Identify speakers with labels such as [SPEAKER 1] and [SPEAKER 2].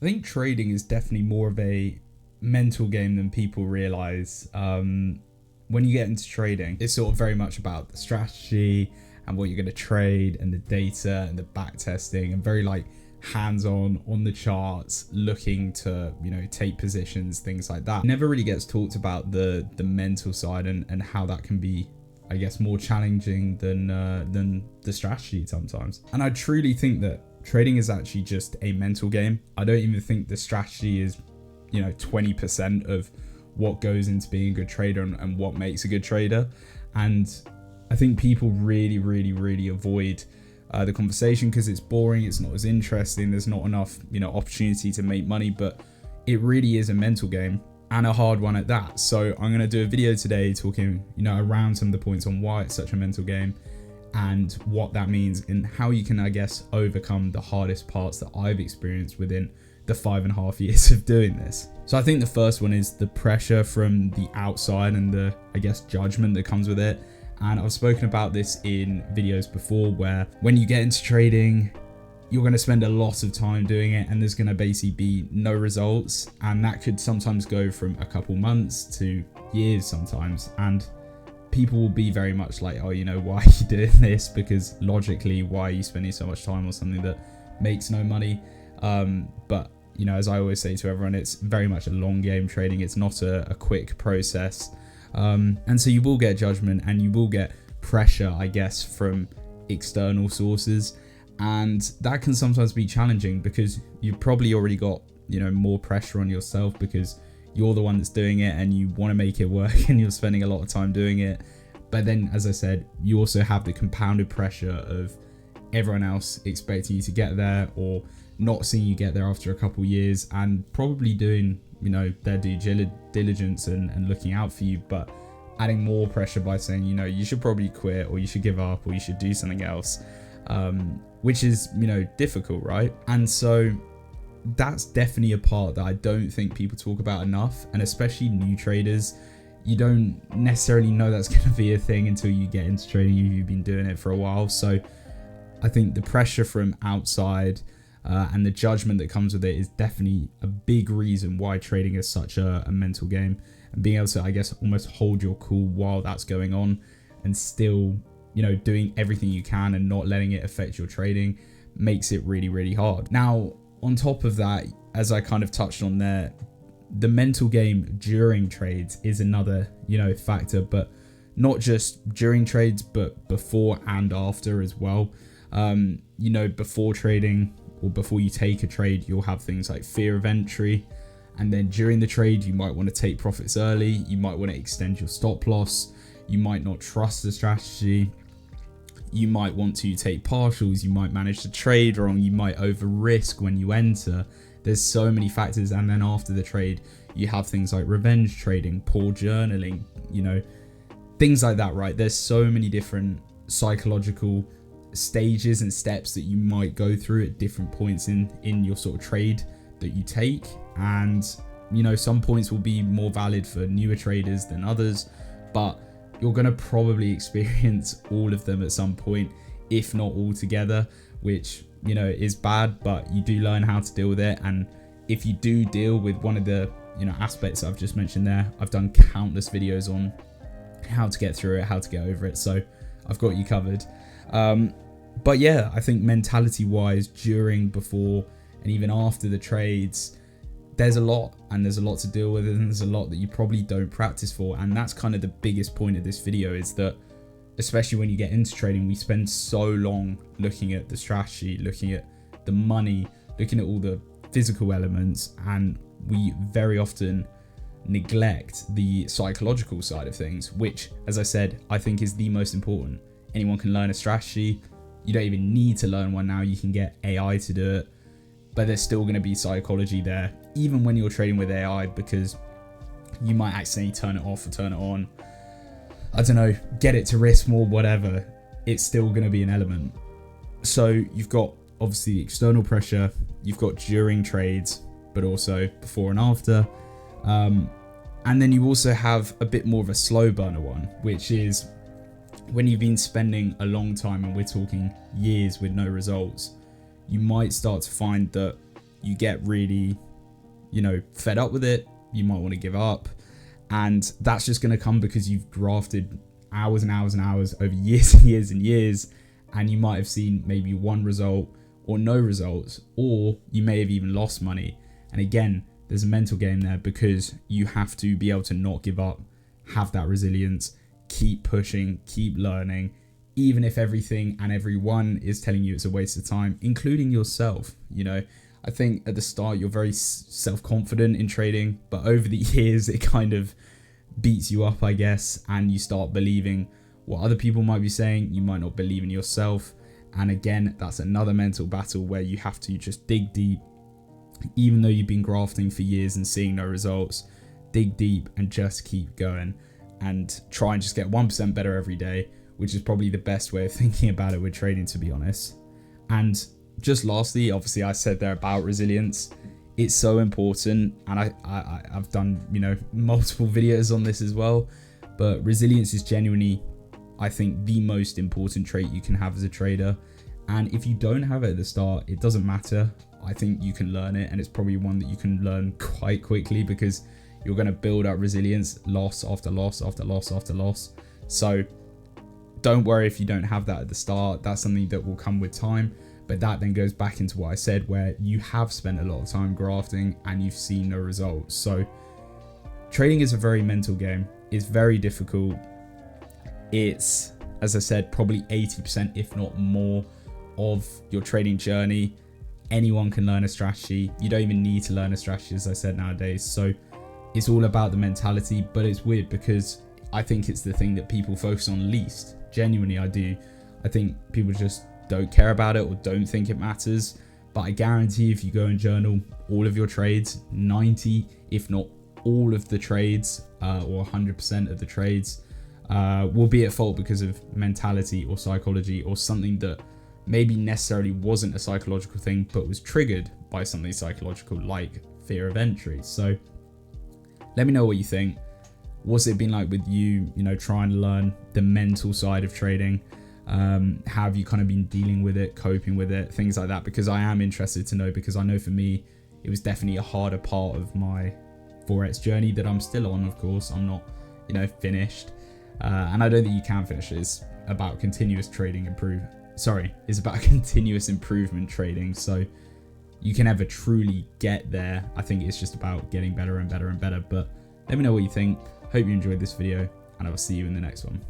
[SPEAKER 1] I think trading is definitely more of a mental game than people realize. When you get into trading, it's sort of very much about the strategy and what you're going to trade and the data and the back testing and very like hands-on on the charts, looking to, take positions, things like that. It never really gets talked about the mental side and how that can be, I guess, more challenging than the strategy sometimes. And I truly think that trading is actually just a mental game. I don't even think the strategy is 20% of what goes into being a good trader and what makes a good trader. And I think people really avoid the conversation because it's boring, it's not as interesting, there's not enough opportunity to make money. But it really is a mental game, and a hard one at that. So I'm going to do a video today talking around some of the points on why it's such a mental game and what that means and how you can, I guess, overcome the hardest parts that I've experienced within the 5.5 years of doing this. So I think the first one is the pressure from the outside and the, I guess, judgment that comes with it. And I've spoken about this in videos before, where when you get into trading, you're going to spend a lot of time doing it and there's going to basically be no results. And that could sometimes go from a couple months to years sometimes. And people will be very much like, oh, why are you doing this? Because logically, why are you spending so much time on something that makes no money? But as I always say to everyone, it's very much a long game trading. It's not a quick process. And so you will get judgment and you will get pressure, I guess, from external sources. And that can sometimes be challenging because you've probably already got, more pressure on yourself because you're the one that's doing it and you want to make it work and you're spending a lot of time doing it. But then, as I said, you also have the compounded pressure of everyone else expecting you to get there or not seeing you get there after a couple years and probably doing, their due diligence and looking out for you, but adding more pressure by saying, you should probably quit or you should give up or you should do something else, which is, difficult, right? And so that's definitely a part that I don't think people talk about enough, and especially new traders. You don't necessarily know that's going to be a thing until you get into trading if you've been doing it for a while. So I think the pressure from outside and the judgment that comes with it is definitely a big reason why trading is such a mental game. And being able to, I guess, almost hold your cool while that's going on and still, doing everything you can and not letting it affect your trading makes it really hard. Now, on top of that, as I kind of touched on there, the mental game during trades is another, factor, but not just during trades, but before and after as well. Before trading or before you take a trade, you'll have things like fear of entry. And then during the trade, you might want to take profits early. You might want to extend your stop loss. You might not trust the strategy. You might want to take partials. You might manage to trade wrong. You might over risk when you enter. There's so many factors. And then after the trade, you have things like revenge trading, poor journaling, things like that, right? There's so many different psychological stages and steps that you might go through at different points in your sort of trade that you take. And, some points will be more valid for newer traders than others, but you're going to probably experience all of them at some point, if not all together, which, is bad, but you do learn how to deal with it. And if you do deal with one of the, aspects I've just mentioned there, I've done countless videos on how to get through it, how to get over it. So I've got you covered. But yeah, I think mentality wise, during, before, and even after the trades, there's a lot to deal with, and there's a lot that you probably don't practice for. And that's kind of the biggest point of this video, is that especially when you get into trading, we spend so long looking at the strategy, looking at the money, looking at all the physical elements, and we very often neglect the psychological side of things, which, as I said, I think is the most important. Anyone can learn a strategy. You don't even need to learn one now. You can get AI to do it, but there's still going to be psychology there, even when you're trading with AI, because you might accidentally turn it off or turn it on. I don't know, get it to risk more, whatever. It's still going to be an element. So you've got obviously the external pressure, you've got during trades, but also before and after. And then you also have a bit more of a slow burner one, which is when you've been spending a long time, and we're talking years with no results, you might start to find that you get really, you know, fed up with it. You might want to give up. And that's just going to come because you've grafted hours and hours and hours over years and years and years. And you might have seen maybe one result or no results, or you may have even lost money. And again, there's a mental game there because you have to be able to not give up, have that resilience, keep pushing, keep learning, even if everything and everyone is telling you it's a waste of time, including yourself. You know, I think at the start you're very self-confident in trading, but over the years it kind of beats you up, I guess, and you start believing what other people might be saying. You might not believe in yourself. And again, that's another mental battle where you have to just dig deep, even though you've been grafting for years and seeing no results. Dig deep and just keep going and try and just get 1% better every day, which is probably the best way of thinking about it with trading, to be honest. And just lastly, obviously I said there about resilience. It's so important, and I've done, you know, multiple videos on this as well, but resilience is genuinely, I think, the most important trait you can have as a trader. And if you don't have it at the start, it doesn't matter. I think you can learn it, and it's probably one that you can learn quite quickly because you're going to build up resilience, loss after loss after loss after loss. So don't worry if you don't have that at the start. That's something that will come with time. But that then goes back into what I said, where you have spent a lot of time grafting and you've seen no results. So trading is a very mental game. It's very difficult. It's, as I said, probably 80%, if not more, of your trading journey. Anyone can learn a strategy. You don't even need to learn a strategy, as I said, nowadays. So it's all about the mentality, but it's weird because I think it's the thing that people focus on least. Genuinely, I do. I think people just don't care about it or don't think it matters. But I guarantee if you go and journal all of your trades, 90, if not all of the trades, or 100% of the trades, will be at fault because of mentality or psychology or something that maybe necessarily wasn't a psychological thing, but was triggered by something psychological like fear of entry. So let me know what you think. What's it been like with you, you know, trying to learn the mental side of trading? How have you kind of been dealing with it, coping with it, things like that? Because I am interested to know, because I know for me, it was definitely a harder part of my forex journey that I'm still on. Of course, I'm not, you know, finished. And I don't think you can finish. It's about continuous trading it's about continuous improvement trading. So you can never truly get there. I think it's just about getting better and better and better. But let me know what you think. Hope you enjoyed this video, and I will see you in the next one.